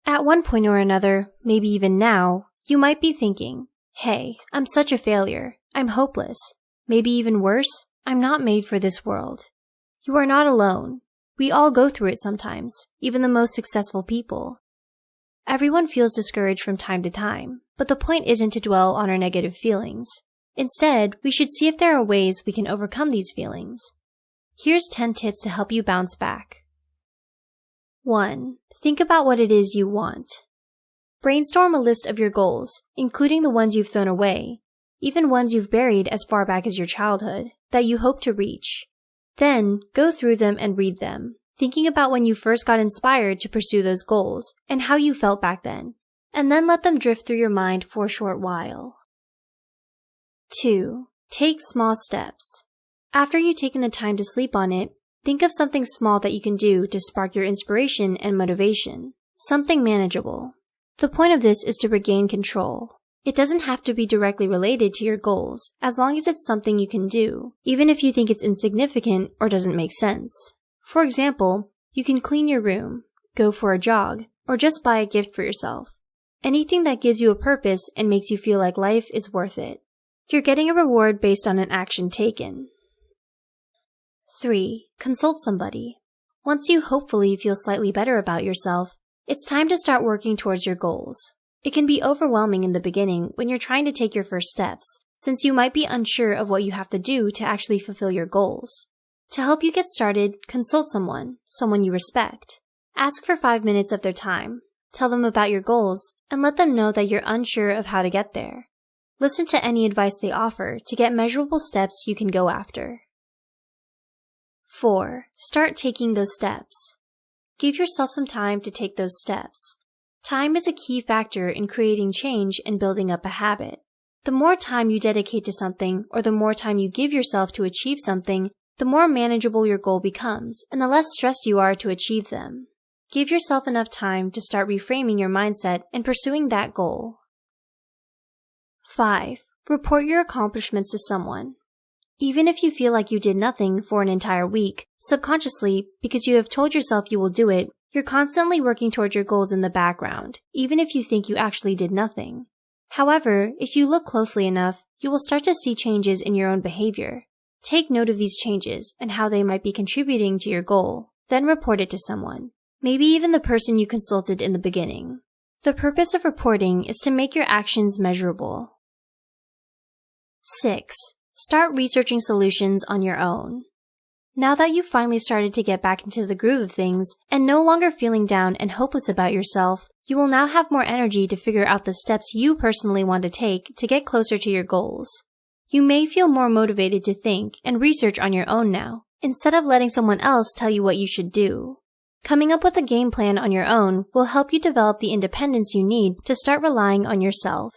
At one point or another, maybe even now, you might be thinking, hey, I'm such a failure. I'm hopeless. Maybe even worse, I'm not made for this world. You are not alone. We all go through it sometimes, even the most successful people. Everyone feels discouraged from time to time, but the point isn't to dwell on our negative feelings. Instead, we should see if there are ways we can overcome these feelings. Here's 10 tips to help you bounce back. 1. Think about what it is you want. Brainstorm a list of your goals, including the ones you've thrown away, even ones you've buried as far back as your childhood, that you hope to reach. Then, go through them and read them, thinking about when you first got inspired to pursue those goals and how you felt back then, and then let them drift through your mind for a short while. 2. Take small steps. After you've taken the time to sleep on it, think of something small that you can do to spark your inspiration and motivation, something manageable. The point of this is to regain control. It doesn't have to be directly related to your goals, as long as it's something you can do, even if you think it's insignificant or doesn't make sense. For example, you can clean your room, go for a jog, or just buy a gift for yourself. Anything that gives you a purpose and makes you feel like life is worth it. You're getting a reward based on an action taken. 3. Consult somebody. Once you hopefully feel slightly better about yourself, it's time to start working towards your goals. It can be overwhelming in the beginning when you're trying to take your first steps, since you might be unsure of what you have to do to actually fulfill your goals. To help you get started, consult someone you respect. Ask for 5 minutes of their time, tell them about your goals, and let them know that you're unsure of how to get there. Listen to any advice they offer to get measurable steps you can go after. 4. Start taking those steps. Give yourself some time to take those steps. Time is a key factor in creating change and building up a habit. The more time you dedicate to something, or the more time you give yourself to achieve something, the more manageable your goal becomes, and the less stressed you are to achieve them. Give yourself enough time to start reframing your mindset and pursuing that goal. 5. Report your accomplishments to someone. Even if you feel like you did nothing for an entire week, subconsciously, because you have told yourself you will do it, you're constantly working towards your goals in the background, even if you think you actually did nothing. However, if you look closely enough, you will start to see changes in your own behavior. Take note of these changes and how they might be contributing to your goal, then report it to someone, maybe even the person you consulted in the beginning. The purpose of reporting is to make your actions measurable. 6. Start researching solutions on your own. Now that you've finally started to get back into the groove of things and no longer feeling down and hopeless about yourself, you will now have more energy to figure out the steps you personally want to take to get closer to your goals. You may feel more motivated to think and research on your own now, instead of letting someone else tell you what you should do. Coming up with a game plan on your own will help you develop the independence you need to start relying on yourself.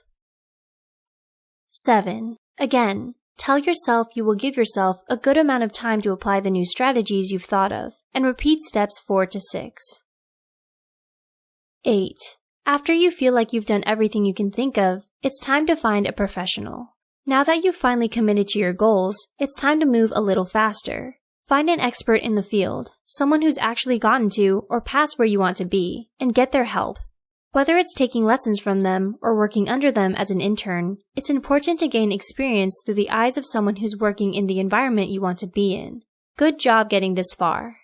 7. Again, tell yourself you will give yourself a good amount of time to apply the new strategies you've thought of, and repeat steps 4 to 6. 8. After you feel like you've done everything you can think of, it's time to find a professional. Now that you've finally committed to your goals, it's time to move a little faster. Find an expert in the field, someone who's actually gotten to or past where you want to be, and get their help. Whether it's taking lessons from them or working under them as an intern, it's important to gain experience through the eyes of someone who's working in the environment you want to be in. Good job getting this far.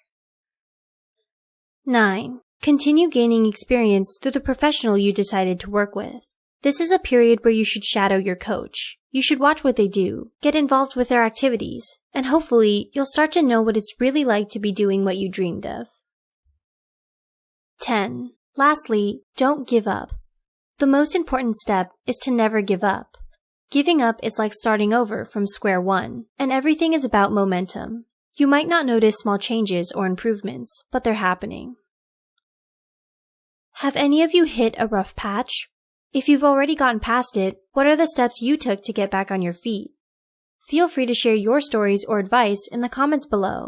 9. Continue gaining experience through the professional you decided to work with. This is a period where you should shadow your coach. You should watch what they do, get involved with their activities, and hopefully you'll start to know what it's really like to be doing what you dreamed of. 10. Lastly, don't give up. The most important step is to never give up. Giving up is like starting over from square one, and everything is about momentum. You might not notice small changes or improvements, but they're happening. Have any of you hit a rough patch? If you've already gotten past it, what are the steps you took to get back on your feet? Feel free to share your stories or advice in the comments below.